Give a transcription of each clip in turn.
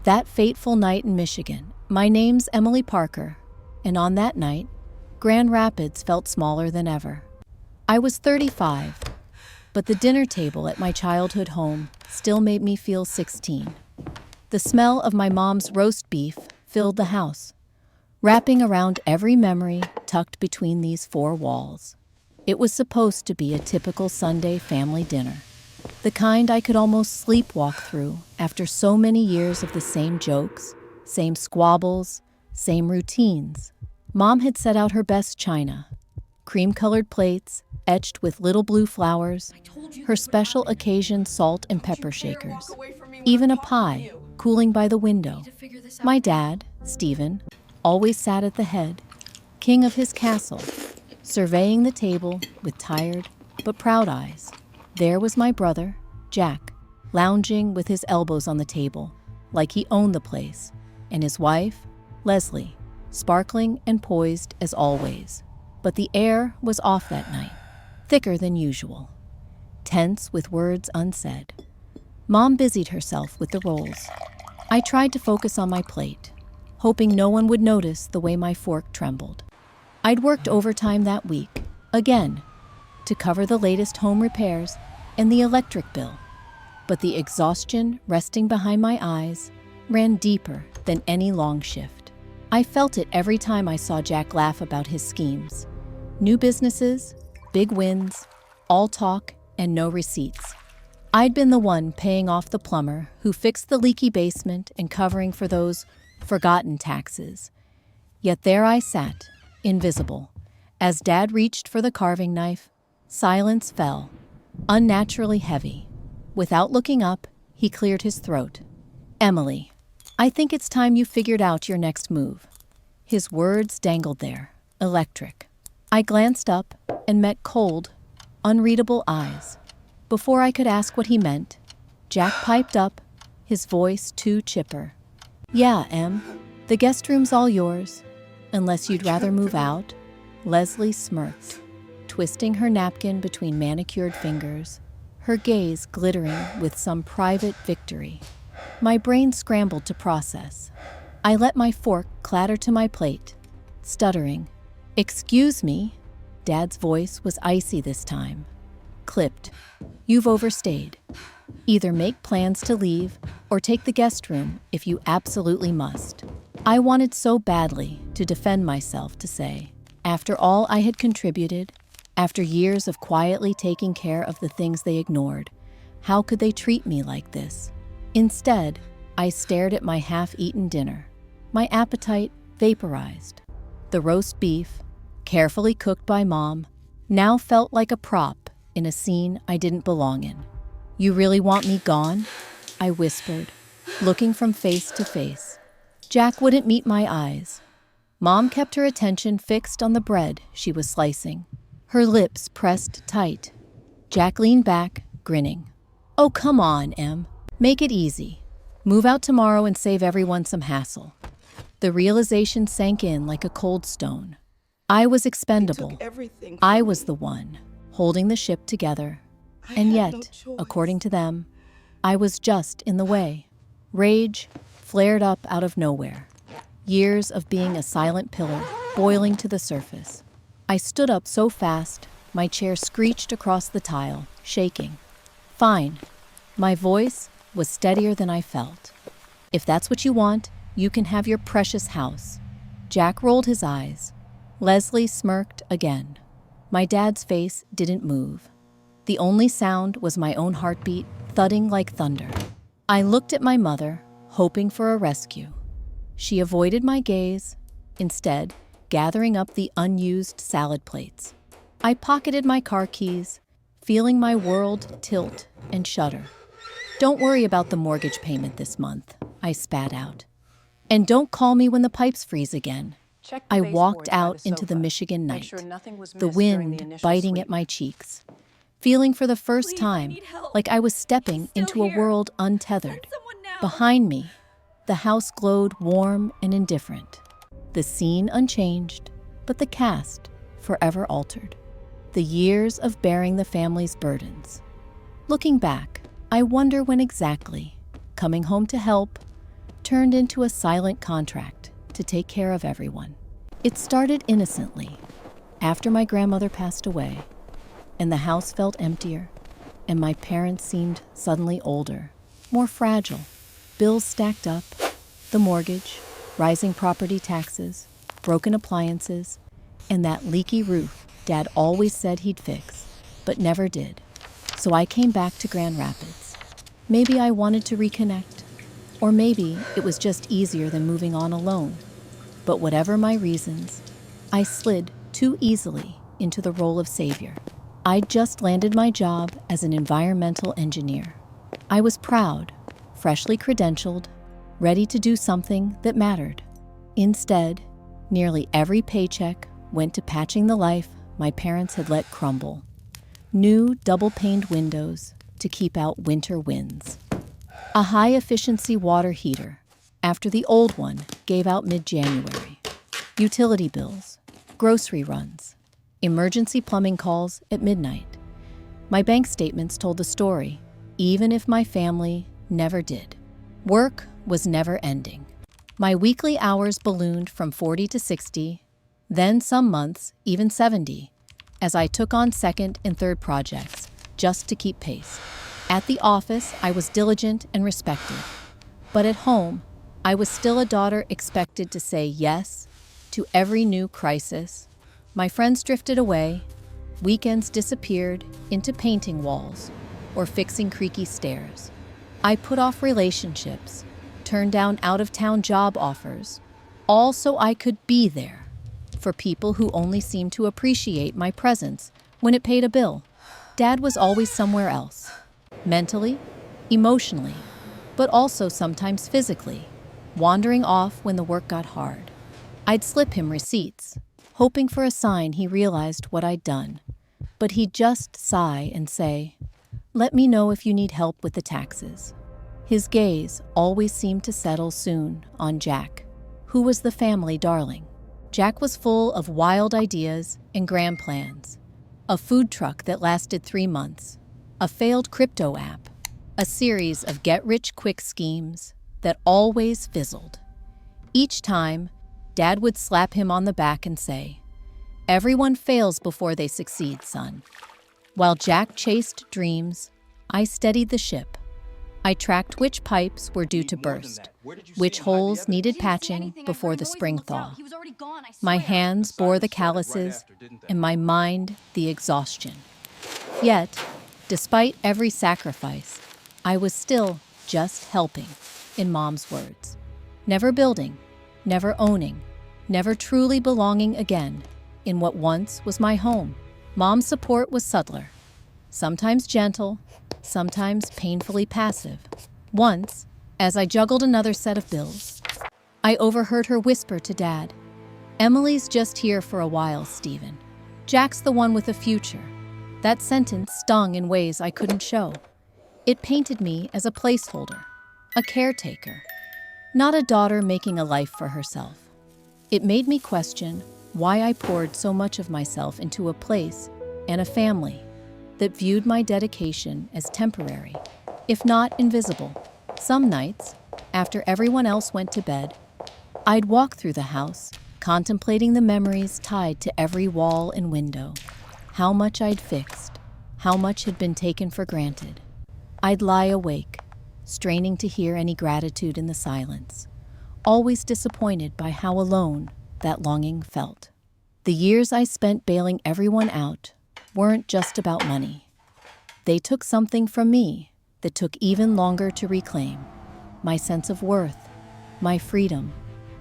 That fateful night in Michigan. My name's Emily Parker, and on that night, Grand Rapids felt smaller than ever. I was 35, but the dinner table at my childhood home still made me feel 16. The smell of my mom's roast beef filled the house, wrapping around every memory tucked between these four walls. It was supposed to be a typical Sunday family dinner, the kind I could almost sleepwalk through after so many years of the same jokes, same squabbles, same routines. Mom had set out her best china, cream-colored plates etched with little blue flowers, her special occasion salt and pepper shakers, even a pie cooling by the window. My dad, Stephen, always sat at the head, king of his castle, surveying the table with tired but proud eyes. There was my brother, Jack, lounging with his elbows on the table, like he owned the place, and his wife, Leslie, sparkling and poised as always. But the air was off that night, thicker than usual, tense with words unsaid. Mom busied herself with the rolls. I tried to focus on my plate, hoping no one would notice the way my fork trembled. I'd worked overtime that week, again, to cover the latest home repairs and the electric bill. But the exhaustion resting behind my eyes ran deeper than any long shift. I felt it every time I saw Jack laugh about his schemes. New businesses, big wins, all talk and no receipts. I'd been the one paying off the plumber who fixed the leaky basement and covering for those forgotten taxes. Yet there I sat, invisible. As Dad reached for the carving knife, silence fell, unnaturally heavy. Without looking up, he cleared his throat. "Emily, I think it's time you figured out your next move." His words dangled there, electric. I glanced up and met cold, unreadable eyes. Before I could ask what he meant, Jack piped up, his voice too chipper. "Yeah, Em, the guest room's all yours, unless you'd rather move out." Leslie smirked, twisting her napkin between manicured fingers, her gaze glittering with some private victory. My brain scrambled to process. I let my fork clatter to my plate, stuttering. "Excuse me." Dad's voice was icy this time. Clipped. "You've overstayed. Either make plans to leave or take the guest room if you absolutely must." I wanted so badly to defend myself, to say, after all I had contributed, after years of quietly taking care of the things they ignored, how could they treat me like this? Instead, I stared at my half-eaten dinner. My appetite vaporized. The roast beef, carefully cooked by Mom, now felt like a prop in a scene I didn't belong in. "You really want me gone?" I whispered, looking from face to face. Jack wouldn't meet my eyes. Mom kept her attention fixed on the bread she was slicing, her lips pressed tight. Jack leaned back, grinning. "Oh, come on, Em. Make it easy. Move out tomorrow and save everyone some hassle." The realization sank in like a cold stone. I was expendable. I was the one holding the ship together. And yet, according to them, I was just in the way. Rage flared up out of nowhere. Years of being a silent pillar boiling to the surface. I stood up so fast, my chair screeched across the tile, shaking. "Fine." My voice was steadier than I felt. "If that's what you want, you can have your precious house." Jack rolled his eyes. Leslie smirked again. My dad's face didn't move. The only sound was my own heartbeat thudding like thunder. I looked at my mother, hoping for a rescue. She avoided my gaze, instead gathering up the unused salad plates. I pocketed my car keys, feeling my world tilt and shudder. "Don't worry about the mortgage payment this month," I spat out. "And don't call me when the pipes freeze again." I walked out into the Michigan night, the wind biting at my cheeks, feeling for the first time like I was stepping into a world untethered. Behind me, the house glowed warm and indifferent. The scene unchanged, but the cast forever altered. The years of bearing the family's burdens. Looking back, I wonder when exactly, coming home to help, turned into a silent contract to take care of everyone. It started innocently, after my grandmother passed away, and the house felt emptier, and my parents seemed suddenly older, more fragile. Bills stacked up, the mortgage, rising property taxes, broken appliances, and that leaky roof Dad always said he'd fix, but never did. So I came back to Grand Rapids. Maybe I wanted to reconnect, or maybe it was just easier than moving on alone. But whatever my reasons, I slid too easily into the role of savior. I'd just landed my job as an environmental engineer. I was proud, freshly credentialed, ready to do something that mattered. Instead, nearly every paycheck went to patching the life my parents had let crumble. New double-paned windows to keep out winter winds. A high-efficiency water heater after the old one gave out mid-January. Utility bills, grocery runs, emergency plumbing calls at midnight. My bank statements told the story, even if my family never did. Work was never ending. My weekly hours ballooned from 40 to 60, then some months even 70, as I took on second and third projects just to keep pace. At the office, I was diligent and respected. But at home, I was still a daughter expected to say yes to every new crisis. My friends drifted away. Weekends disappeared into painting walls or fixing creaky stairs. I put off relationships, turned down out-of-town job offers, all so I could be there for people who only seemed to appreciate my presence when it paid a bill. Dad was always somewhere else, mentally, emotionally, but also sometimes physically, wandering off when the work got hard. I'd slip him receipts, hoping for a sign he realized what I'd done, but he'd just sigh and say, "Let me know if you need help with the taxes." His gaze always seemed to settle soon on Jack, who was the family darling. Jack was full of wild ideas and grand plans. A food truck that lasted 3 months, a failed crypto app, a series of get-rich-quick schemes that always fizzled. Each time, Dad would slap him on the back and say, "Everyone fails before they succeed, son." While Jack chased dreams, I steadied the ship. I tracked which pipes were due to burst, which holes needed patching before the spring thaw. My hands bore the calluses, and my mind the exhaustion. Yet, despite every sacrifice, I was still just helping, in Mom's words. Never building, never owning, never truly belonging again in what once was my home. Mom's support was subtler, sometimes gentle, sometimes painfully passive. Once, as I juggled another set of bills, I overheard her whisper to Dad, "Emily's just here for a while, Stephen. Jack's the one with a future." That sentence stung in ways I couldn't show. It painted me as a placeholder, a caretaker, not a daughter making a life for herself. It made me question why I poured so much of myself into a place and a family that viewed my dedication as temporary, if not invisible. Some nights, after everyone else went to bed, I'd walk through the house, contemplating the memories tied to every wall and window, how much I'd fixed, how much had been taken for granted. I'd lie awake, straining to hear any gratitude in the silence, always disappointed by how alone that longing felt. The years I spent bailing everyone out weren't just about money. They took something from me that took even longer to reclaim: my sense of worth, my freedom,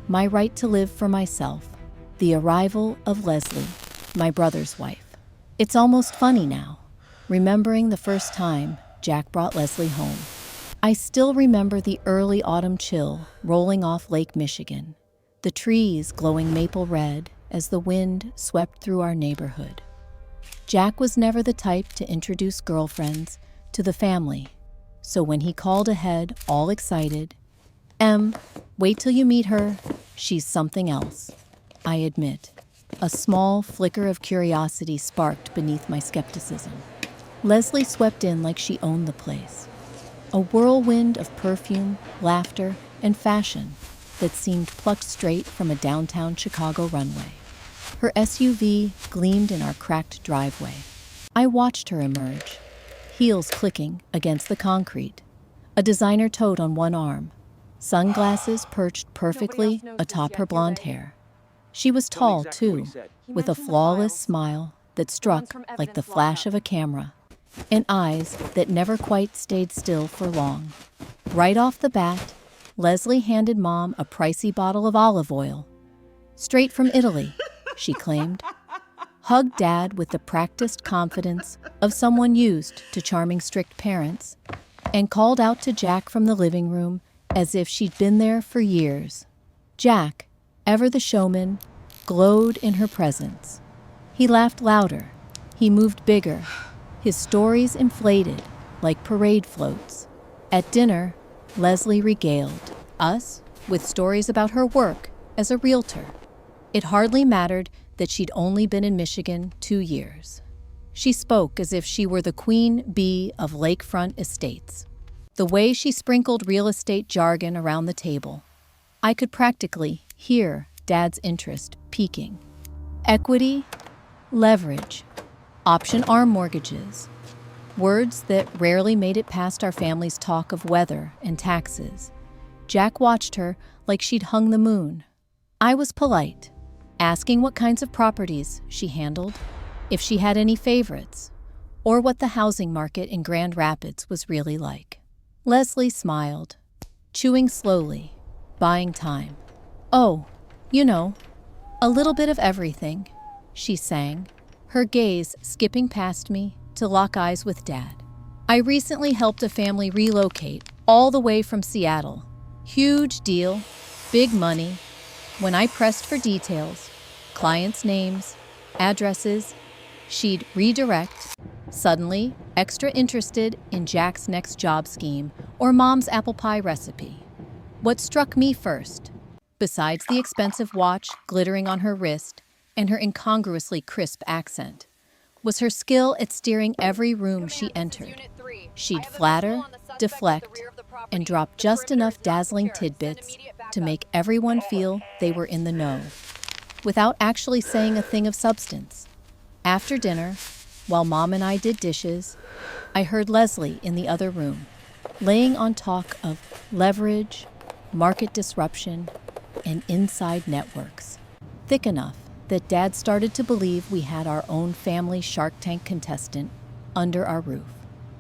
my right to live for myself. The arrival of Leslie, my brother's wife. It's almost funny now, remembering the first time Jack brought Leslie home. I still remember the early autumn chill rolling off Lake Michigan, the trees glowing maple red as the wind swept through our neighborhood. Jack was never the type to introduce girlfriends to the family, so when he called ahead, all excited, "Wait till you meet her, she's something else," I admit. A small flicker of curiosity sparked beneath my skepticism. Leslie swept in like she owned the place. A whirlwind of perfume, laughter, and fashion that seemed plucked straight from a downtown Chicago runway. Her SUV gleamed in our cracked driveway. I watched her emerge, heels clicking against the concrete, a designer tote on one arm, sunglasses perched perfectly atop her blonde hair. She was tall, too, with a flawless smile that struck like the flash of a camera, and eyes that never quite stayed still for long. Right off the bat, Leslie handed Mom a pricey bottle of olive oil. Straight from Italy, she claimed. Hugged Dad with the practiced confidence of someone used to charming strict parents, and called out to Jack from the living room as if she'd been there for years. Jack, ever the showman, glowed in her presence. He laughed louder. He moved bigger. His stories inflated like parade floats. At dinner, Leslie regaled us with stories about her work as a realtor. It hardly mattered that she'd only been in Michigan 2 years. She spoke as if she were the queen bee of lakefront estates. The way she sprinkled real estate jargon around the table, I could practically hear Dad's interest peaking. Equity, leverage, option arm mortgages, words that rarely made it past our family's talk of weather and taxes. Jack watched her like she'd hung the moon. I was polite, asking what kinds of properties she handled, if she had any favorites, or what the housing market in Grand Rapids was really like. Leslie smiled, chewing slowly, buying time. "Oh, you know, a little bit of everything," she sang, her gaze skipping past me to lock eyes with Dad. "I recently helped a family relocate all the way from Seattle. Huge deal, big money. When I pressed for details, clients' names, addresses, she'd redirect, suddenly extra interested in Jack's next job scheme or Mom's apple pie recipe. What struck me first, besides the expensive watch glittering on her wrist and her incongruously crisp accent, was her skill at steering every room she entered. She'd flatter, deflect, and drop just enough dazzling tidbits to make everyone feel they were in the know, without actually saying a thing of substance. After dinner, while Mom and I did dishes, I heard Leslie in the other room, laying on talk of leverage, market disruption, and inside networks, thick enough that Dad started to believe we had our own family Shark Tank contestant under our roof.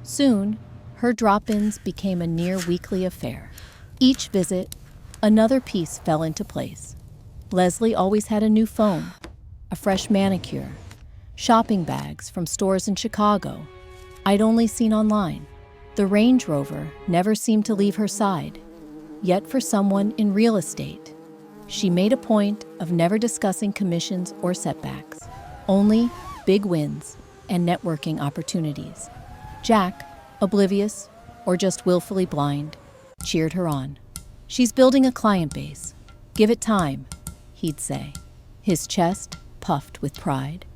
Soon, her drop-ins became a near-weekly affair. Each visit, another piece fell into place. Leslie always had a new phone, a fresh manicure, shopping bags from stores in Chicago I'd only seen online. The Range Rover never seemed to leave her side. Yet for someone in real estate, she made a point of never discussing commissions or setbacks, only big wins and networking opportunities. Jack, oblivious or just willfully blind, cheered her on. "She's building a client base. Give it time," he'd say, his chest puffed with pride.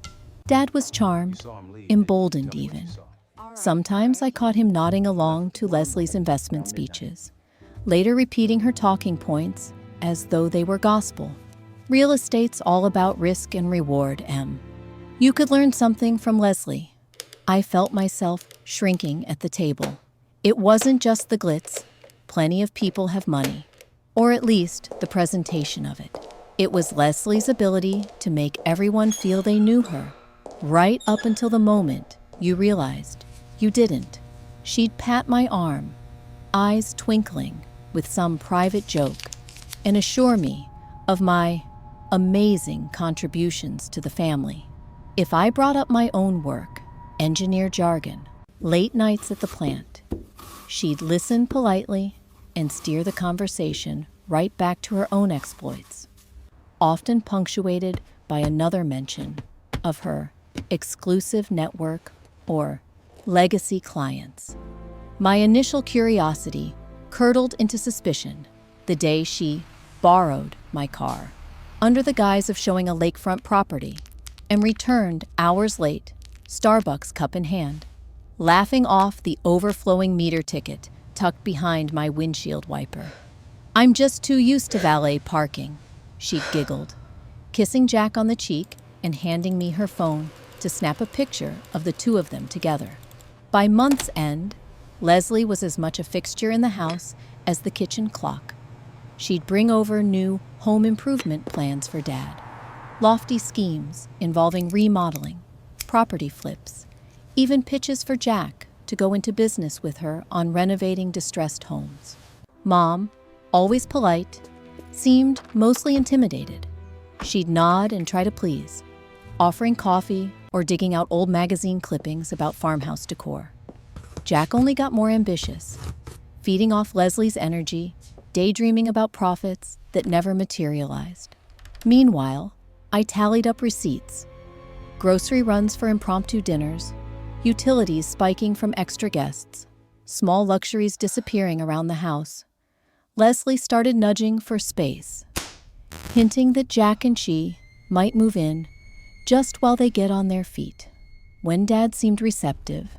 Dad was charmed, emboldened even. Sometimes I caught him nodding along to Leslie's investment speeches, later repeating her talking points as though they were gospel. Real estate's all about risk and reward, Em. You could learn something from Leslie. I felt myself shrinking at the table. It wasn't just the glitz. Plenty of people have money, or at least the presentation of it. It was Leslie's ability to make everyone feel they knew her, right up until the moment you realized you didn't. She'd pat my arm, eyes twinkling with some private joke, and assure me of my amazing contributions to the family. If I brought up my own work, engineer jargon, late nights at the plant, she'd listen politely and steer the conversation right back to her own exploits, often punctuated by another mention of her exclusive network or legacy clients. My initial curiosity curdled into suspicion the day she borrowed my car under the guise of showing a lakefront property and returned hours late, Starbucks cup in hand, laughing off the overflowing meter ticket tucked behind my windshield wiper. I'm just too used to valet parking, she giggled, kissing Jack on the cheek and handing me her phone to snap a picture of the two of them together. By month's end, Leslie was as much a fixture in the house as the kitchen clock. She'd bring over new home improvement plans for Dad, lofty schemes involving remodeling, property flips, even pitches for Jack to go into business with her on renovating distressed homes. Mom, always polite, seemed mostly intimidated. She'd nod and try to please, offering coffee or digging out old magazine clippings about farmhouse decor. Jack only got more ambitious, feeding off Leslie's energy, daydreaming about profits that never materialized. Meanwhile, I tallied up receipts, grocery runs for impromptu dinners, utilities spiking from extra guests, small luxuries disappearing around the house. Leslie started nudging for space, hinting that Jack and she might move in just while they get on their feet. When Dad seemed receptive,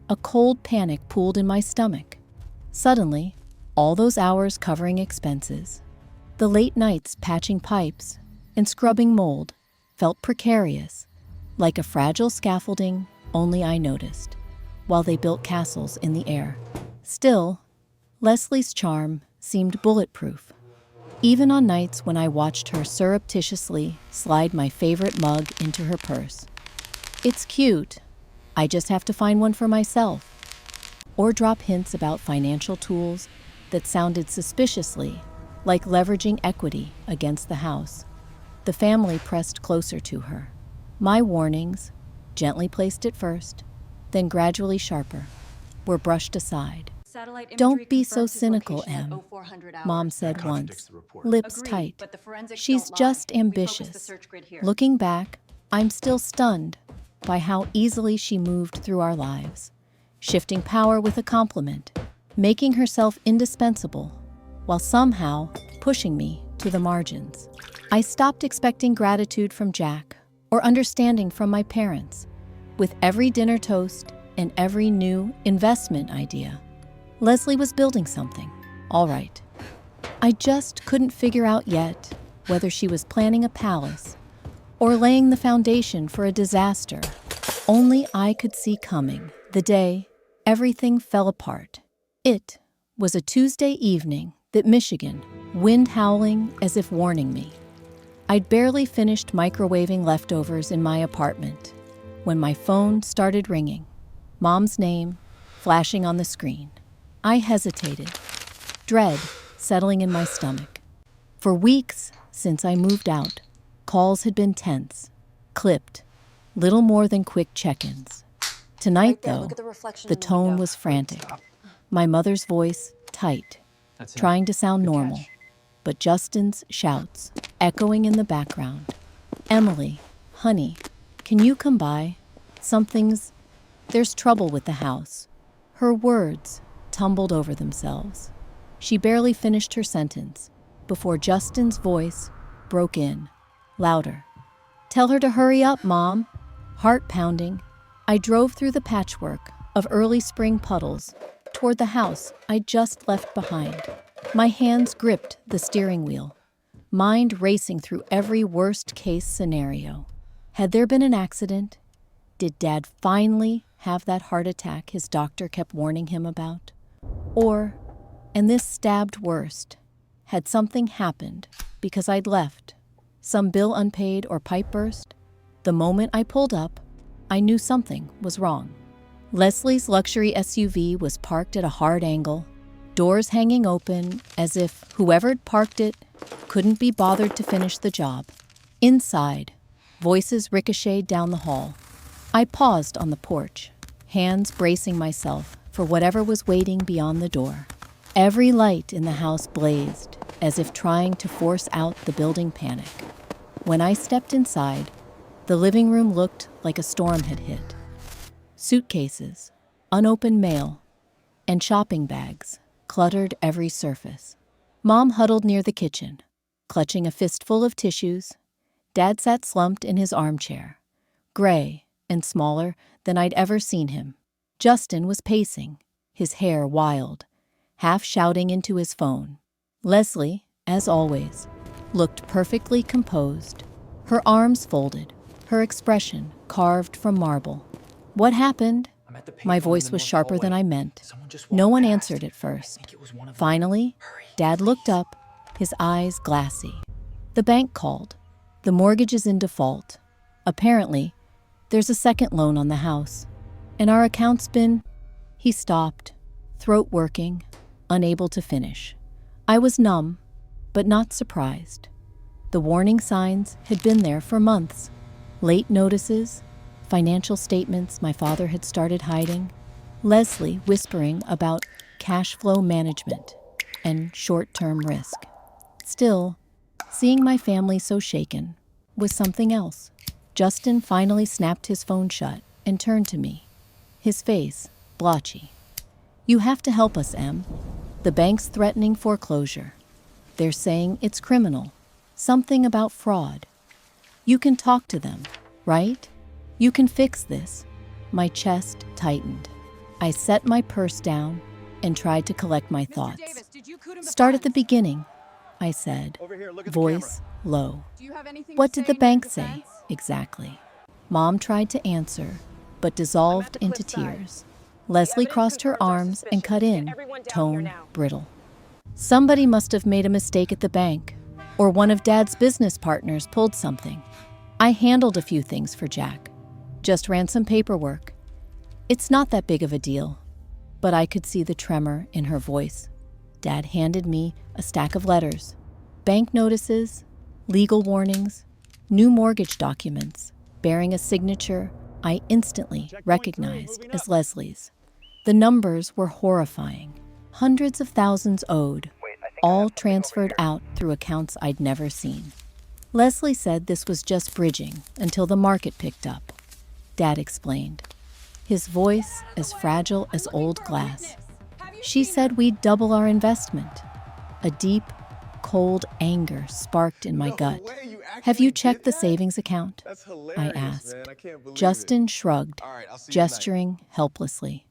a cold panic pooled in my stomach. Suddenly, all those hours covering expenses, the late nights patching pipes and scrubbing mold, felt precarious, like a fragile scaffolding only I noticed, while they built castles in the air. Still, Leslie's charm seemed bulletproof, even on nights when I watched her surreptitiously slide my favorite mug into her purse. It's cute, I just have to find one for myself. Or drop hints about financial tools that sounded suspiciously like leveraging equity against the house. The family pressed closer to her. My warnings, gently placed at first, then gradually sharper, were brushed aside. Don't be so cynical, Em, Mom said once, lips tight. She's just ambitious. Looking back, I'm still stunned by how easily she moved through our lives, shifting power with a compliment, making herself indispensable, while somehow pushing me to the margins. I stopped expecting gratitude from Jack or understanding from my parents. With every dinner toast and every new investment idea, Leslie was building something, all right. I just couldn't figure out yet whether she was planning a palace or laying the foundation for a disaster only I could see coming the day everything fell apart. It was a Tuesday evening that Michigan, wind howling as if warning me. I'd barely finished microwaving leftovers in my apartment when my phone started ringing, Mom's name flashing on the screen. I hesitated, dread settling in my stomach. For weeks since I moved out, calls had been tense, clipped, little more than quick check-ins. Tonight, though, the tone was frantic. My mother's voice tight, trying to sound normal, but Justin's shouts echoing in the background. Emily, honey, can you come by? There's trouble with the house. Her words tumbled over themselves. She barely finished her sentence before Justin's voice broke in, louder. Tell her to hurry up, Mom. Heart pounding, I drove through the patchwork of early spring puddles toward the house I'd just left behind. My hands gripped the steering wheel, mind racing through every worst-case scenario. Had there been an accident? Did Dad finally have that heart attack his doctor kept warning him about? Or, and this stabbed worst, had something happened because I'd left? Some bill unpaid or pipe burst? The moment I pulled up, I knew something was wrong. Leslie's luxury SUV was parked at a hard angle, doors hanging open as if whoever'd parked it couldn't be bothered to finish the job. Inside, voices ricocheted down the hall. I paused on the porch, hands bracing myself for whatever was waiting beyond the door. Every light in the house blazed, as if trying to force out the building panic. When I stepped inside, the living room looked like a storm had hit. Suitcases, unopened mail, and shopping bags cluttered every surface. Mom huddled near the kitchen, clutching a fistful of tissues. Dad sat slumped in his armchair, gray and smaller than I'd ever seen him. Justin was pacing, his hair wild, half shouting into his phone. Leslie, as always, looked perfectly composed, her arms folded, her expression carved from marble. "What happened?" My voice was sharper than I meant. No one answered at first. Finally, Dad looked up, his eyes glassy. "The bank called. The mortgage is in default. Apparently, there's a second loan on the house. And our account's been..." He stopped, throat working, unable to finish. I was numb, but not surprised. The warning signs had been there for months. Late notices, financial statements my father had started hiding, Leslie whispering about cash flow management and short-term risk. Still, seeing my family so shaken was something else. Justin finally snapped his phone shut and turned to me, his face blotchy. "You have to help us, Em. The bank's threatening foreclosure. They're saying it's criminal, something about fraud. You can talk to them, right? You can fix this." My chest tightened. I set my purse down and tried to collect my thoughts. "Start at the beginning," I said, voice low. "What did the bank say, exactly?" Mom tried to answer, but dissolved into tears. Leslie crossed her arms and cut in, tone brittle. "Somebody must have made a mistake at the bank, or one of Dad's business partners pulled something. I handled a few things for Jack. Just ran some paperwork. It's not that big of a deal." But I could see the tremor in her voice. Dad handed me a stack of letters, bank notices, legal warnings, new mortgage documents bearing a signature I instantly recognized as Leslie's. The numbers were horrifying. Hundreds of thousands owed, all transferred out through accounts I'd never seen. "Leslie said this was just bridging until the market picked up," Dad explained, his voice as fragile as old glass. "She said we'd double our investment." A deep, cold anger sparked in my gut. "Have you checked the savings account?" I asked. Justin shrugged, gesturing helplessly.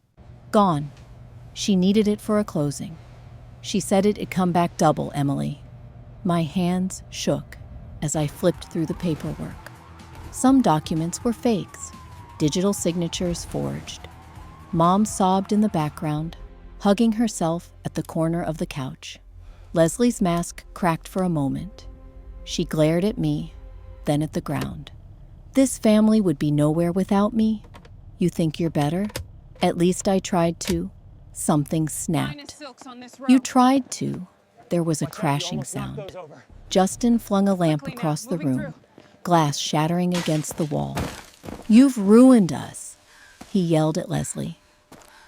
"Gone. She needed it for a closing. She said it'd come back double, Emily." My hands shook as I flipped through the paperwork. Some documents were fakes, digital signatures forged. Mom sobbed in the background, hugging herself at the corner of the couch. Leslie's mask cracked for a moment. She glared at me, then at the ground. "This family would be nowhere without me. You think you're better? At least I tried to." Something snapped. "You tried to." There was a crashing sound. Justin flung a lamp across the room, glass shattering against the wall. "You've ruined us," he yelled at Leslie.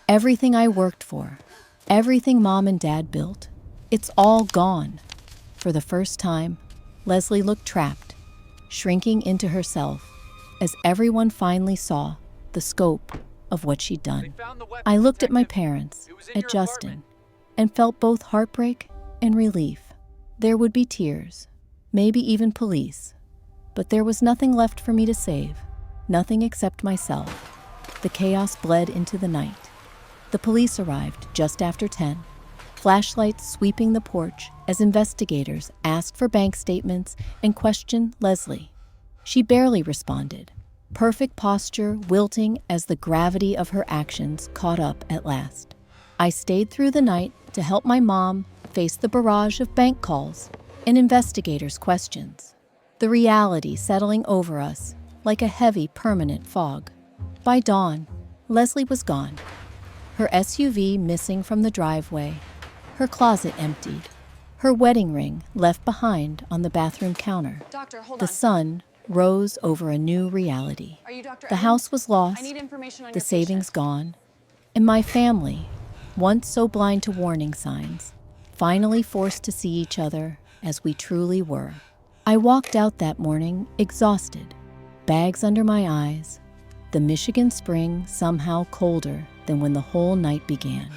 "Everything I worked for, everything Mom and Dad built, it's all gone." For the first time, Leslie looked trapped, shrinking into herself as everyone finally saw the scope of what she'd done. I looked at my parents, at Justin, and felt both heartbreak and relief. There would be tears, maybe even police, but there was nothing left for me to save, nothing except myself. The chaos bled into the night. The police arrived just after 10, flashlights sweeping the porch as investigators asked for bank statements and questioned Leslie. She barely responded, perfect posture wilting as the gravity of her actions caught up at last. I stayed through the night to help my mom face the barrage of bank calls and investigators' questions, the reality settling over us like a heavy, permanent fog. By dawn, Leslie was gone, her SUV missing from the driveway, her closet emptied, her wedding ring left behind on the bathroom counter. Doctor, hold The on. sun rose over a new reality. Are you Dr. The Evans? house was lost, I need information on the your savings patient. gone, and my family, once so blind to warning signs, finally forced to see each other as we truly were. I walked out that morning exhausted, bags under my eyes, the Michigan spring somehow colder than when the whole night began.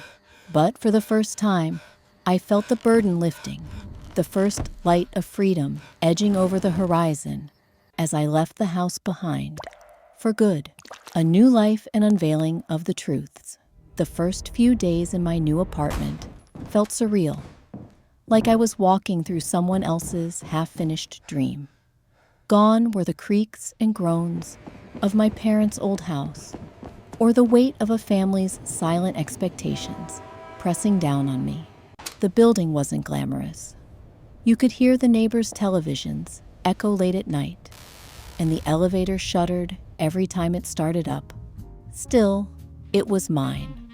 But for the first time, I felt the burden lifting, the first light of freedom edging over the horizon as I left the house behind. For good, a new life and unveiling of the truths. The first few days in my new apartment felt surreal, like I was walking through someone else's half-finished dream. Gone were the creaks and groans of my parents' old house, or the weight of a family's silent expectations pressing down on me. The building wasn't glamorous. You could hear the neighbors' televisions echo late at night, and the elevator shuddered every time it started up. Still, it was mine.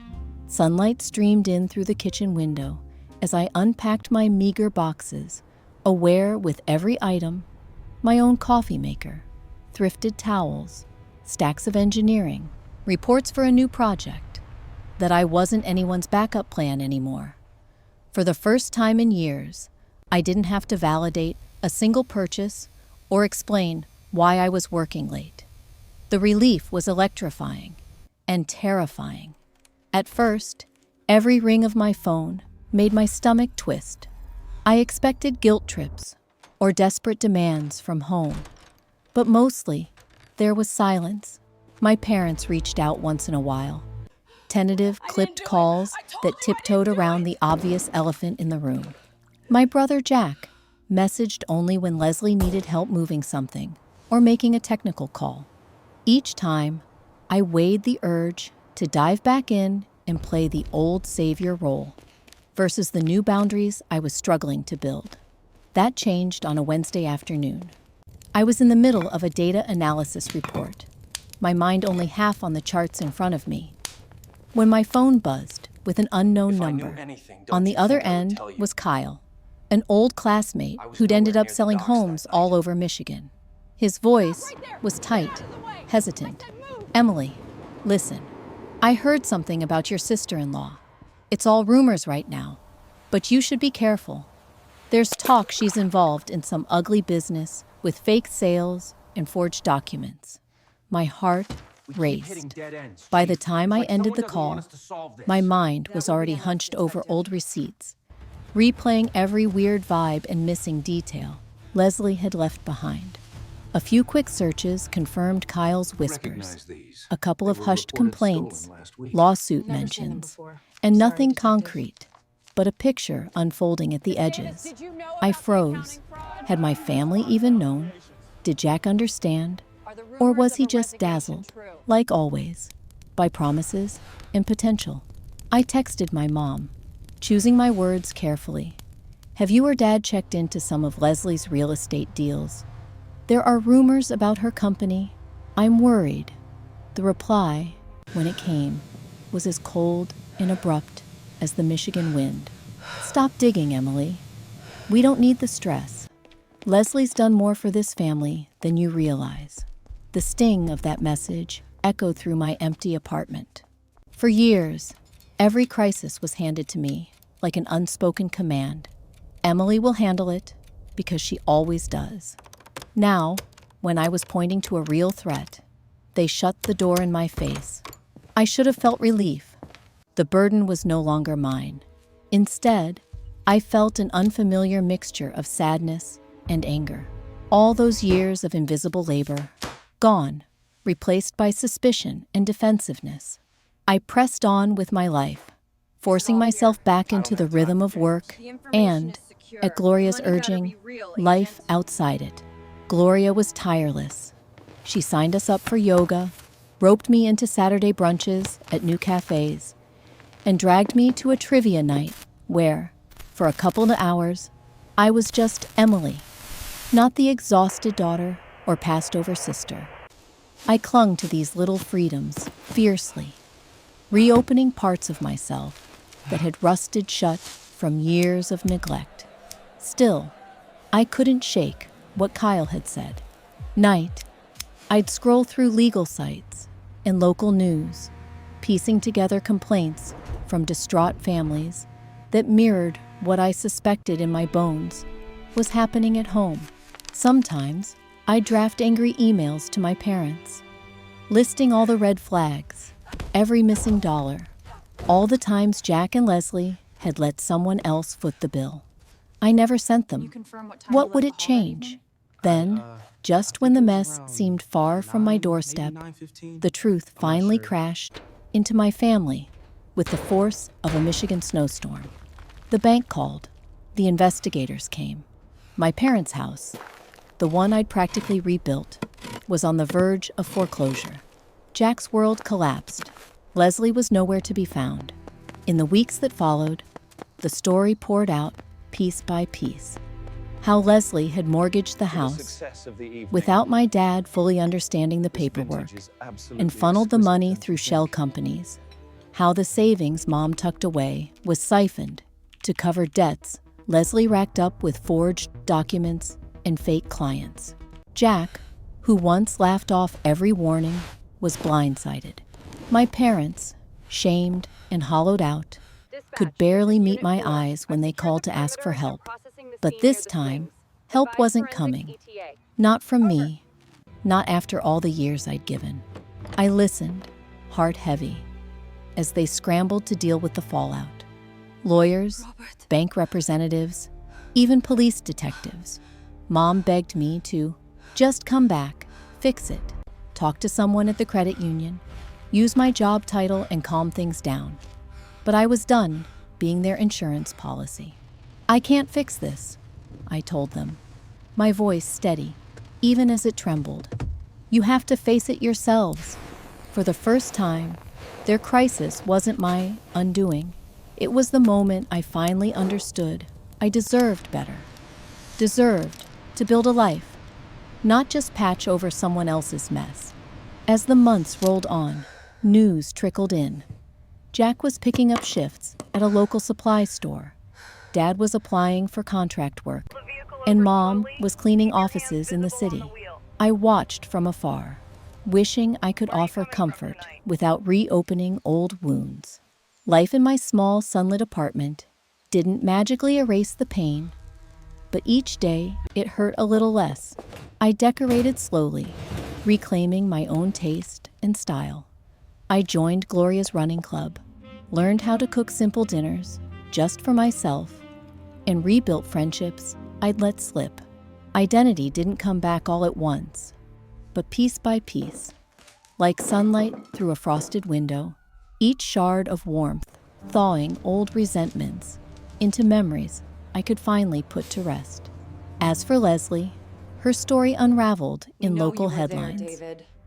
Sunlight streamed in through the kitchen window as I unpacked my meager boxes, aware with every item, my own coffee maker, thrifted towels, stacks of engineering, reports for a new project, that I wasn't anyone's backup plan anymore. For the first time in years, I didn't have to validate a single purchase or explain why I was working late. The relief was electrifying and terrifying. At first, every ring of my phone made my stomach twist. I expected guilt trips or desperate demands from home. But mostly, there was silence. My parents reached out once in a while. Tentative, clipped calls that tiptoed around the obvious elephant in the room. My brother Jack messaged only when Leslie needed help moving something or making a technical call. Each time, I weighed the urge to dive back in and play the old savior role versus the new boundaries I was struggling to build. That changed on a Wednesday afternoon. I was in the middle of a data analysis report, my mind only half on the charts in front of me, when my phone buzzed with an unknown number. On the other end was Kyle, an old classmate who'd ended up selling homes all over Michigan. His voice was tight, hesitant. "Emily, listen, I heard something about your sister-in-law. It's all rumors right now, but you should be careful. There's talk she's involved in some ugly business with fake sales and forged documents." My heart raced. By the time I ended the call, my mind was already hunched over old receipts, replaying every weird vibe and missing detail Leslie had left behind. A few quick searches confirmed Kyle's whispers, a couple of hushed complaints, lawsuit mentions, and nothing concrete, but a picture unfolding at the edges. I froze. Had my family even known? Did Jack understand? Or was he just dazzled, like always, by promises and potential? I texted my mom, choosing my words carefully. "Have you or Dad checked into some of Leslie's real estate deals? There are rumors about her company. I'm worried." The reply, when it came, was as cold and abrupt as the Michigan wind. "Stop digging, Emily. We don't need the stress. Leslie's done more for this family than you realize." The sting of that message echoed through my empty apartment. For years, every crisis was handed to me like an unspoken command. Emily will handle it because she always does. Now, when I was pointing to a real threat, they shut the door in my face. I should have felt relief. The burden was no longer mine. Instead, I felt an unfamiliar mixture of sadness and anger. All those years of invisible labor, gone, replaced by suspicion and defensiveness. I pressed on with my life, forcing myself back into the rhythm of work and, at Gloria's urging, life outside it. Gloria was tireless. She signed us up for yoga, roped me into Saturday brunches at new cafes, and dragged me to a trivia night where, for a couple of hours, I was just Emily, not the exhausted daughter or passed-over sister. I clung to these little freedoms fiercely, reopening parts of myself that had rusted shut from years of neglect. Still, I couldn't shake what Kyle had said. Night, I'd scroll through legal sites and local news, piecing together complaints from distraught families that mirrored what I suspected in my bones was happening at home. Sometimes, I'd draft angry emails to my parents, listing all the red flags, every missing dollar, all the times Jack and Leslie had let someone else foot the bill. I never sent them. What would it change? Then, just when the mess seemed far from my doorstep, the truth finally crashed into my family with the force of a Michigan snowstorm. The bank called, The investigators came. My parents' house, the one I'd practically rebuilt, was on the verge of foreclosure. Jack's world collapsed. Leslie was nowhere to be found. In the weeks that followed, the story poured out piece by piece. How Leslie had mortgaged the house without my dad fully understanding the paperwork and funneled the money through shell companies. How the savings Mom tucked away was siphoned to cover debts Leslie racked up with forged documents and fake clients. Jack, who once laughed off every warning, was blindsided. My parents, shamed and hollowed out, could barely meet my eyes when they called to ask for help. But this time, help wasn't coming. Not from me, not after all the years I'd given. I listened, heart heavy, as they scrambled to deal with the fallout. Lawyers, bank representatives, even police detectives. Mom begged me to just come back, fix it, talk to someone at the credit union, use my job title and calm things down. But I was done being their insurance policy. I can't fix this, I told them, my voice steady, even as it trembled. You have to face it yourselves. For the first time, their crisis wasn't my undoing. It was the moment I finally understood I deserved better. Deserved to build a life, not just patch over someone else's mess. As the months rolled on, news trickled in. Jack was picking up shifts at a local supply store. Dad was applying for contract work, and Mom was cleaning offices in the city. I watched from afar, wishing I could offer comfort without reopening old wounds. Life in my small, sunlit apartment didn't magically erase the pain, but each day it hurt a little less. I decorated slowly, reclaiming my own taste and style. I joined Gloria's running club, learned how to cook simple dinners just for myself, and rebuilt friendships I'd let slip. Identity didn't come back all at once, but piece by piece, like sunlight through a frosted window, each shard of warmth thawing old resentments into memories I could finally put to rest. As for Leslie, her story unraveled in local headlines.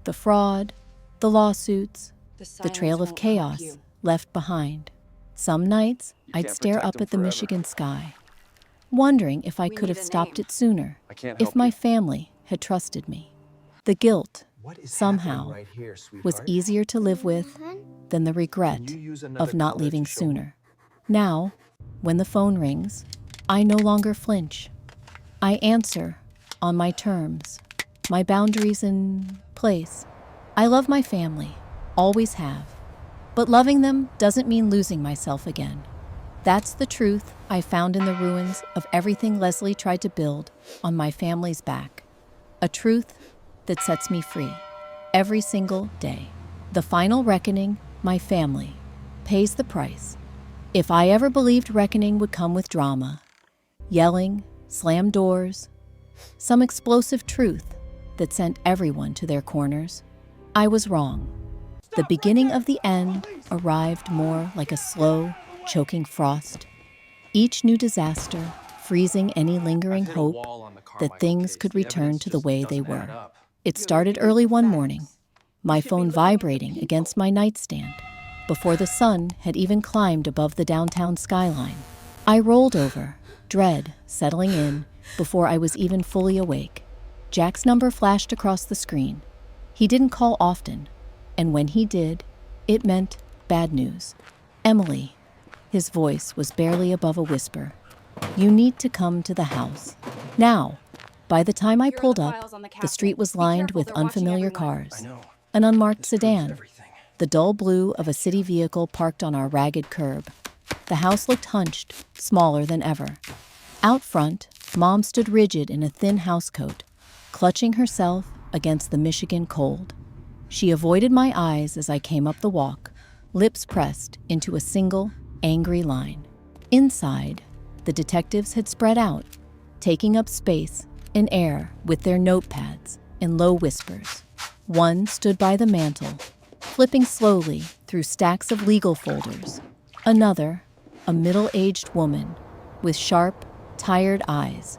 The fraud, the lawsuits, the trail of chaos left behind. Some nights, I'd stare up at the Michigan sky, wondering if I could have stopped it sooner, if my family had trusted me. The guilt, somehow, was easier to live with than the regret of not leaving sooner. Now, when the phone rings, I no longer flinch. I answer on my terms, my boundaries in place. I love my family, always have. But loving them doesn't mean losing myself again. That's the truth I found in the ruins of everything Leslie tried to build on my family's back. A truth that sets me free every single day. The final reckoning, my family, pays the price. If I ever believed reckoning would come with drama, yelling, slammed doors, some explosive truth that sent everyone to their corners, I was wrong. The beginning of the end arrived more like a slow, choking frost. Each new disaster freezing any lingering hope that things could return to the way they were. It started early one morning, my phone vibrating against my nightstand, before the sun had even climbed above the downtown skyline. I rolled over, dread settling in before I was even fully awake. Jack's number flashed across the screen. He didn't call often, and when he did, it meant bad news. Emily. His voice was barely above a whisper. You need to come to the house. Now. By the time I pulled up, the street was lined with unfamiliar cars. An unmarked sedan, the dull blue of a city vehicle parked on our ragged curb. The house looked hunched, smaller than ever. Out front, Mom stood rigid in a thin housecoat, clutching herself against the Michigan cold. She avoided my eyes as I came up the walk, lips pressed into a single, angry line. Inside, the detectives had spread out, taking up space and air with their notepads in low whispers. One stood by the mantel, flipping slowly through stacks of legal folders. Another, a middle-aged woman with sharp, tired eyes,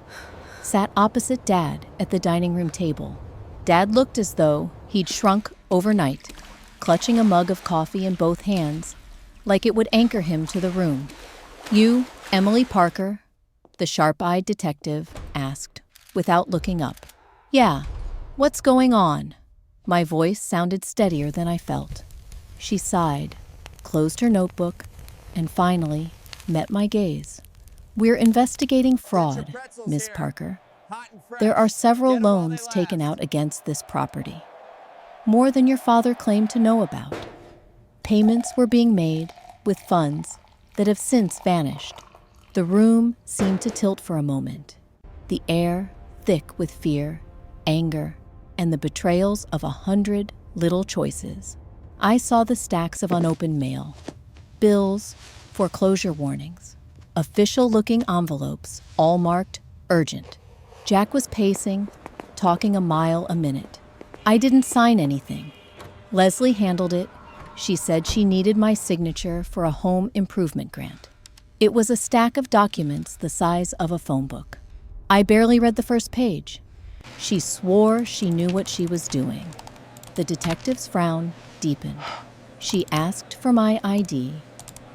sat opposite Dad at the dining room table. Dad looked as though he'd shrunk overnight, clutching a mug of coffee in both hands, like it would anchor him to the room. "You, Emily Parker?" the sharp-eyed detective asked, without looking up. "Yeah, what's going on?" My voice sounded steadier than I felt. She sighed, closed her notebook, and finally met my gaze. "We're investigating fraud, Miss Parker. There are several loans taken out against this property. More than your father claimed to know about. Payments were being made with funds that have since vanished." The room seemed to tilt for a moment, the air thick with fear, anger, and the betrayals of 100 little choices. I saw the stacks of unopened mail, bills, foreclosure warnings, official-looking envelopes, all marked urgent. Jack was pacing, talking a mile a minute. "I didn't sign anything. Leslie handled it. She said she needed my signature for a home improvement grant." It was a stack of documents the size of a phone book. I barely read the first page. She swore she knew what she was doing. The detective's frown deepened. She asked for my ID,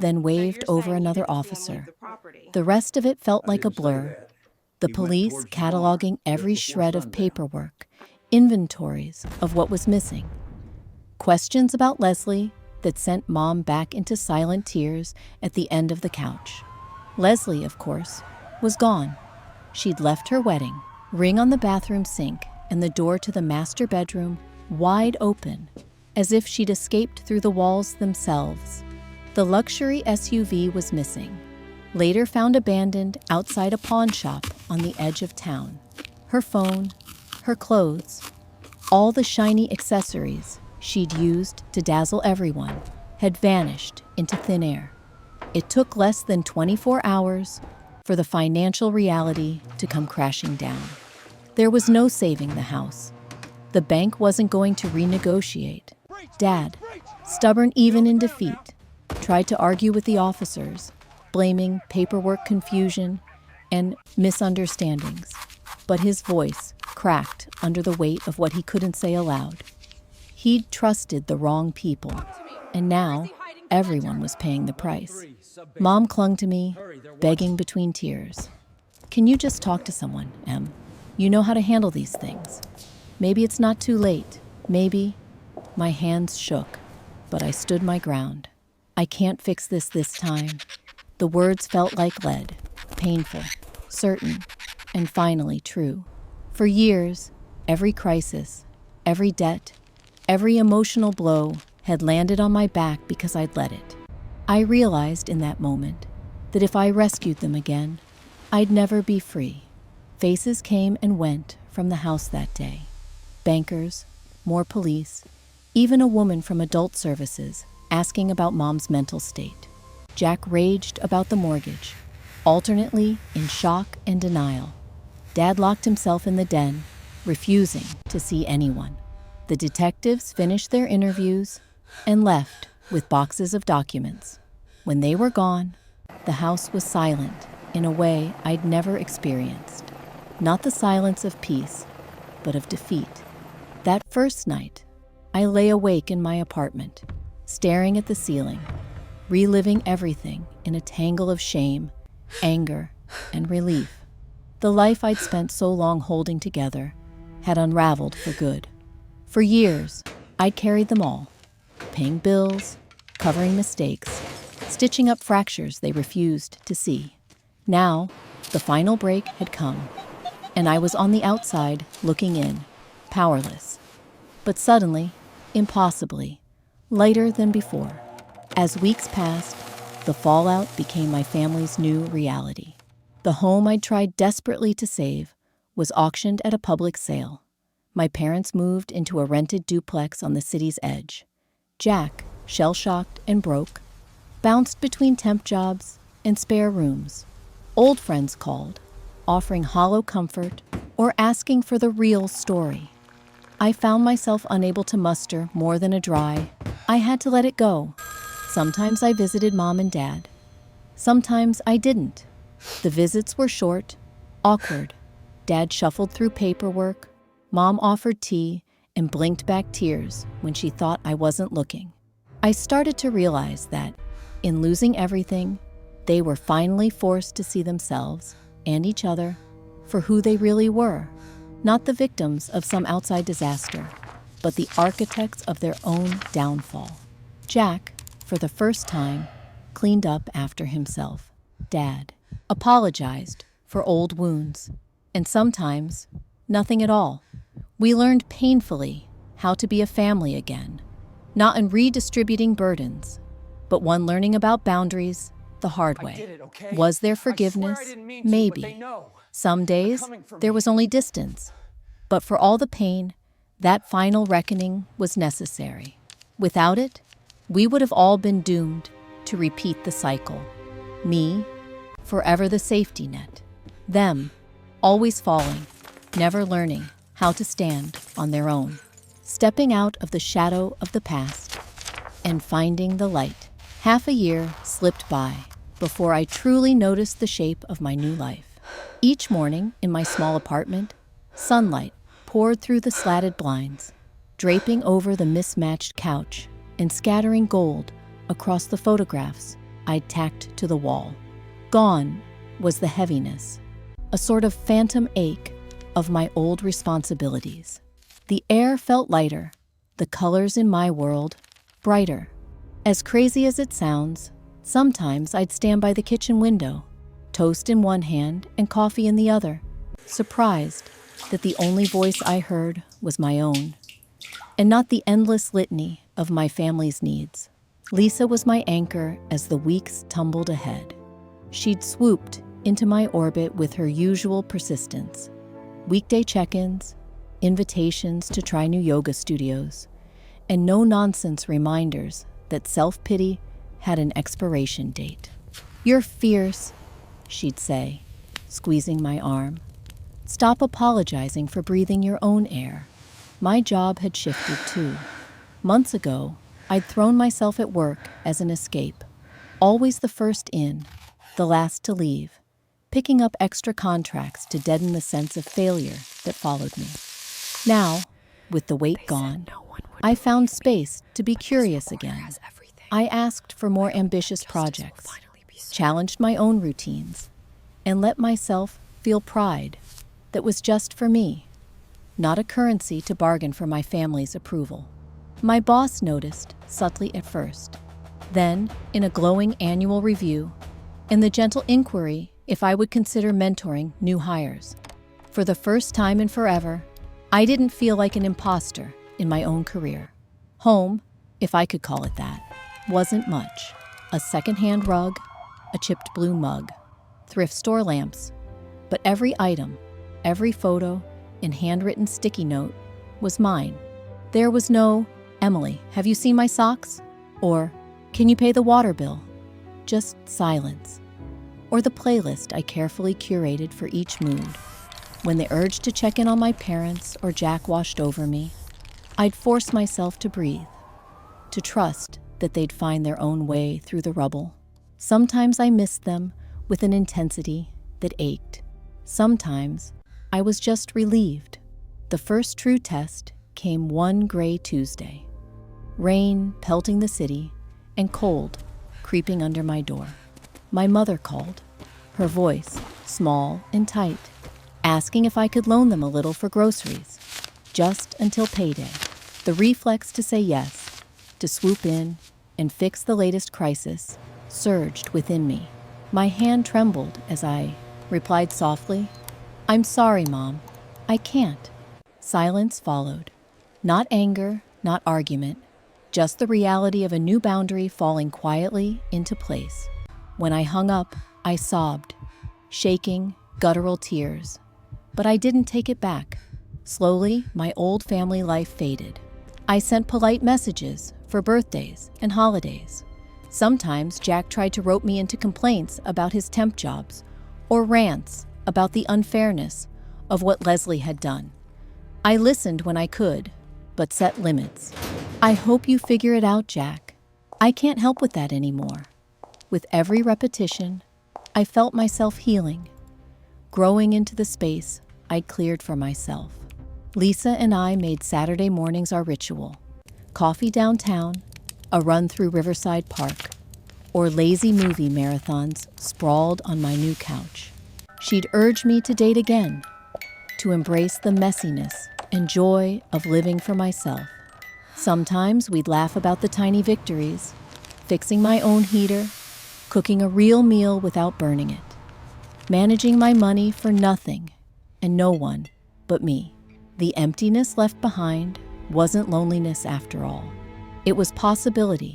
then waved over another officer. The rest of it felt like a blur. The police cataloging every shred of paperwork, inventories of what was missing. Questions about Leslie that sent Mom back into silent tears at the end of the couch. Leslie, of course, was gone. She'd left her wedding ring on the bathroom sink and the door to the master bedroom wide open, as if she'd escaped through the walls themselves. The luxury SUV was missing, later found abandoned outside a pawn shop on the edge of town. Her phone, her clothes, all the shiny accessories she'd used to dazzle everyone had vanished into thin air. It took less than 24 hours for the financial reality to come crashing down. There was no saving the house. The bank wasn't going to renegotiate. Dad, stubborn even in defeat, tried to argue with the officers, blaming paperwork confusion and misunderstandings. But his voice cracked under the weight of what he couldn't say aloud. He'd trusted the wrong people, and now everyone was paying the price. Mom clung to me, begging between tears. "Can you just talk to someone, Em? You know how to handle these things. Maybe it's not too late. Maybe." My hands shook, but I stood my ground. "I can't fix this time." The words felt like lead, painful, certain, and finally true. For years, every crisis, every debt, every emotional blow had landed on my back because I'd let it. I realized in that moment that if I rescued them again, I'd never be free. Faces came and went from the house that day. Bankers, more police, even a woman from adult services asking about Mom's mental state. Jack raged about the mortgage, alternately in shock and denial. Dad locked himself in the den, refusing to see anyone. The detectives finished their interviews and left with boxes of documents. When they were gone, the house was silent in a way I'd never experienced. Not the silence of peace, but of defeat. That first night, I lay awake in my apartment, staring at the ceiling, reliving everything in a tangle of shame, anger, and relief. The life I'd spent so long holding together had unraveled for good. For years, I'd carried them all, paying bills, covering mistakes, stitching up fractures they refused to see. Now, the final break had come, and I was on the outside looking in, powerless. But suddenly, impossibly, lighter than before. As weeks passed, the fallout became my family's new reality. The home I'd tried desperately to save was auctioned at a public sale. My parents moved into a rented duplex on the city's edge. Jack, shell-shocked and broke, bounced between temp jobs and spare rooms. Old friends called, offering hollow comfort or asking for the real story. I found myself unable to muster more than a dry, "I had to let it go." Sometimes I visited Mom and Dad. Sometimes I didn't. The visits were short, awkward. Dad shuffled through paperwork, Mom offered tea, and blinked back tears when she thought I wasn't looking. I started to realize that, in losing everything, they were finally forced to see themselves and each other for who they really were, not the victims of some outside disaster, but the architects of their own downfall. Jack, for the first time, cleaned up after himself. Dad apologized for old wounds, and sometimes nothing at all. We learned painfully how to be a family again, not in redistributing burdens, but one learning about boundaries the hard way. Was there forgiveness? Maybe. Some days, there was only distance. But for all the pain, that final reckoning was necessary. Without it, we would have all been doomed to repeat the cycle. Me, forever the safety net. Them, always falling, never learning how to stand on their own. Stepping out of the shadow of the past and finding the light. Half a year slipped by before I truly noticed the shape of my new life. Each morning in my small apartment, sunlight poured through the slatted blinds, draping over the mismatched couch and scattering gold across the photographs I'd tacked to the wall. Gone was the heaviness, a sort of phantom ache of my old responsibilities. The air felt lighter, the colors in my world brighter. As crazy as it sounds, sometimes I'd stand by the kitchen window, toast in one hand and coffee in the other, surprised that the only voice I heard was my own, and not the endless litany of my family's needs. Lisa was my anchor as the weeks tumbled ahead. She'd swooped into my orbit with her usual persistence. Weekday check-ins, invitations to try new yoga studios, and no-nonsense reminders that self-pity had an expiration date. "You're fierce," she'd say, squeezing my arm. "Stop apologizing for breathing your own air." My job had shifted too. Months ago, I'd thrown myself at work as an escape, always the first in, the last to leave, picking up extra contracts to deaden the sense of failure that followed me. Now, with the weight gone, I found space to be curious again. I asked for more ambitious projects, challenged my own routines, and let myself feel pride that was just for me, not a currency to bargain for my family's approval. My boss noticed, subtly at first, then in a glowing annual review, and the gentle inquiry if I would consider mentoring new hires. For the first time in forever, I didn't feel like an imposter in my own career. Home, if I could call it that, wasn't much. A secondhand rug, a chipped blue mug, thrift store lamps, but every item, every photo, and handwritten sticky note was mine. There was no, "Emily, have you seen my socks?" or "Can you pay the water bill?" Just silence. Or the playlist I carefully curated for each mood. When the urge to check in on my parents or Jack washed over me, I'd force myself to breathe, to trust that they'd find their own way through the rubble. Sometimes I missed them with an intensity that ached. Sometimes I was just relieved. The first true test came one gray Tuesday. Rain pelting the city and cold creeping under my door. My mother called, her voice small and tight, asking if I could loan them a little for groceries, just until payday. The reflex to say yes, to swoop in and fix the latest crisis, surged within me. My hand trembled as I replied softly, "I'm sorry, Mom, I can't." Silence followed. Not anger, not argument, just the reality of a new boundary falling quietly into place. When I hung up, I sobbed, shaking, guttural tears. But I didn't take it back. Slowly, my old family life faded. I sent polite messages for birthdays and holidays. Sometimes Jack tried to rope me into complaints about his temp jobs or rants about the unfairness of what Leslie had done. I listened when I could, but set limits. "I hope you figure it out, Jack. I can't help with that anymore." With every repetition, I felt myself healing, growing into the space I'd cleared for myself. Lisa and I made Saturday mornings our ritual. Coffee downtown, a run through Riverside Park, or lazy movie marathons sprawled on my new couch. She'd urge me to date again, to embrace the messiness and joy of living for myself. Sometimes we'd laugh about the tiny victories, fixing my own heater, cooking a real meal without burning it, managing my money for nothing and no one but me. The emptiness left behind wasn't loneliness after all. It was possibility.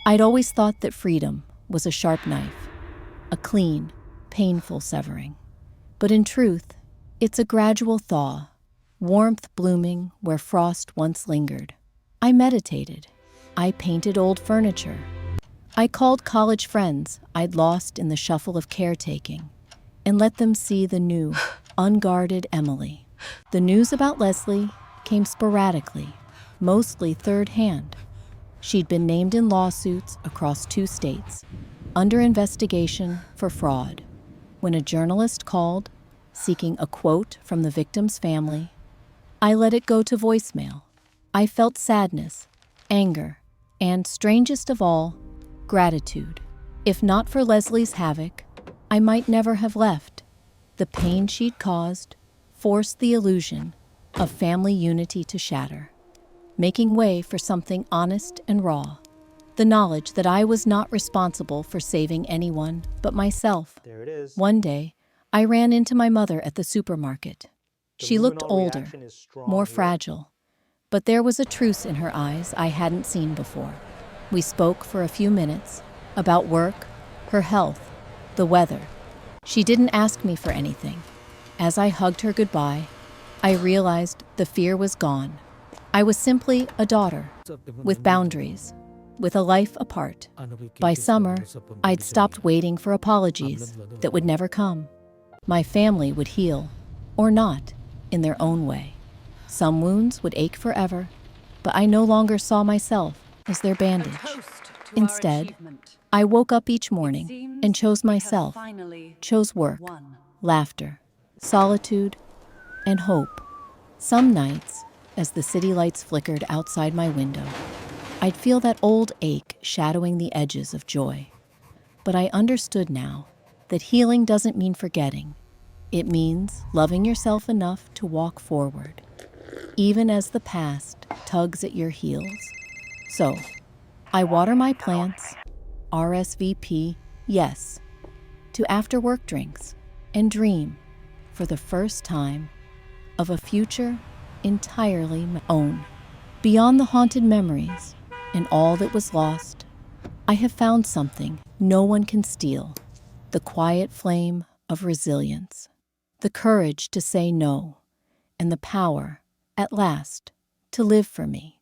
I'd always thought that freedom was a sharp knife, a clean, painful severing. But in truth, it's a gradual thaw, warmth blooming where frost once lingered. I meditated. I painted old furniture. I called college friends I'd lost in the shuffle of caretaking and let them see the new, unguarded Emily. The news about Leslie came sporadically, mostly third hand. She'd been named in lawsuits across 2 states, under investigation for fraud. When a journalist called, seeking a quote from the victim's family, I let it go to voicemail. I felt sadness, anger, and, strangest of all, gratitude. If not for Leslie's havoc, I might never have left. The pain she'd caused forced the illusion of family unity to shatter, making way for something honest and raw. The knowledge that I was not responsible for saving anyone but myself. There it is. One day, I ran into my mother at the supermarket. She looked luminol older, reaction is strong more here. fragile, but there was a truce in her eyes I hadn't seen before. We spoke for a few minutes about work, her health, the weather. She didn't ask me for anything. As I hugged her goodbye, I realized the fear was gone. I was simply a daughter, with boundaries, with a life apart. By summer, I'd stopped waiting for apologies that would never come. My family would heal, or not, in their own way. Some wounds would ache forever, but I no longer saw myself as their bandage. Instead, I woke up each morning and chose myself, chose work, laughter, solitude, and hope. Some nights, as the city lights flickered outside my window, I'd feel that old ache shadowing the edges of joy. But I understood now that healing doesn't mean forgetting. It means loving yourself enough to walk forward, even as the past tugs at your heels. So, I water my plants, RSVP, yes, to after-work drinks, and dream, for the first time, of a future entirely my own. Beyond the haunted memories and all that was lost, I have found something no one can steal: the quiet flame of resilience, the courage to say no, and the power, at last, to live for me.